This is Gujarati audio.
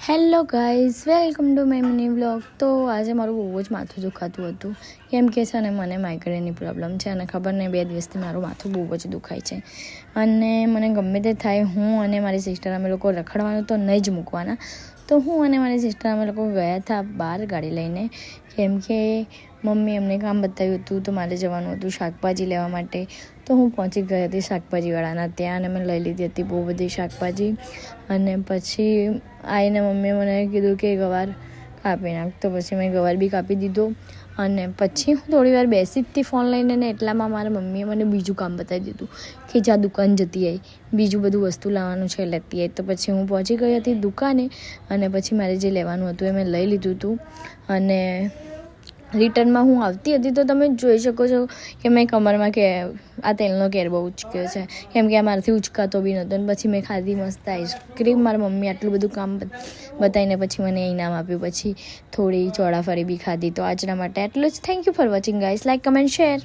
Hello guys, welcome to my mini vlog. તો આજે મારું બહુ જ માથું દુખાતું હતું કેમ કે છે ને મને માઇગ્રેનની પ્રોબ્લેમ છે અને ખબર નહીં 2 દિવસથી મારું માથું બહુ જ દુખાય છે અને મને ગમે તે થાય હું અને મારી સિસ્ટર અમે લોકો રખડવાનું તો નહીં જ મૂકવાના. તો હું અને મારી સિસ્ટર અમે લોકો ગયા હતા બહાર ગાડી લઈને કેમ કે મમ્મી અમને કામ બતાવ્યું હતું તો મારે જવાનું હતું શાકભાજી લેવા માટે. તો હું પહોંચી ગઈ હતી શાકભાજીવાળાના ત્યાં અને મેં લઈ લીધી હતી બહુ બધી શાકભાજી અને પછી આવીને મમ્મીએ મને કીધું કે ગવાર કાપી નાખ. તો પછી મેં ગવાર બી કાપી દીધો અને પછી હું થોડી વાર બેસી જ હતી ફોન લઈને ને એટલામાં મારા મમ્મીએ મને બીજું કામ બતાવી દીધું કે જ્યાં દુકાન જતી આવી બીજું બધું વસ્તુ લાવવાનું છે લેતી આવી. તો પછી હું પહોંચી ગઈ હતી દુકાને અને પછી મારે જે લેવાનું હતું એ મેં લઈ લીધું હતું અને રિટર્નમાં હું આવતી હતી તો તમે જોઈ શકો છો કે મેં કમરમાં કે આ તેલનો કેર બહુ ઉચક્યો છે કેમ કે આ મારાથી ઉચકાતો બી નહોતો. અને પછી મેં ખાધી મસ્ત આઈસ્ક્રીમ. મારા મમ્મી આટલું બધું કામ બતાવીને પછી મને ઇનામ આપ્યું. પછી થોડી ચોળાફળી બી ખાધી. તો આજના માટે એટલું જ. Thank you for watching guys. Like, comment, share.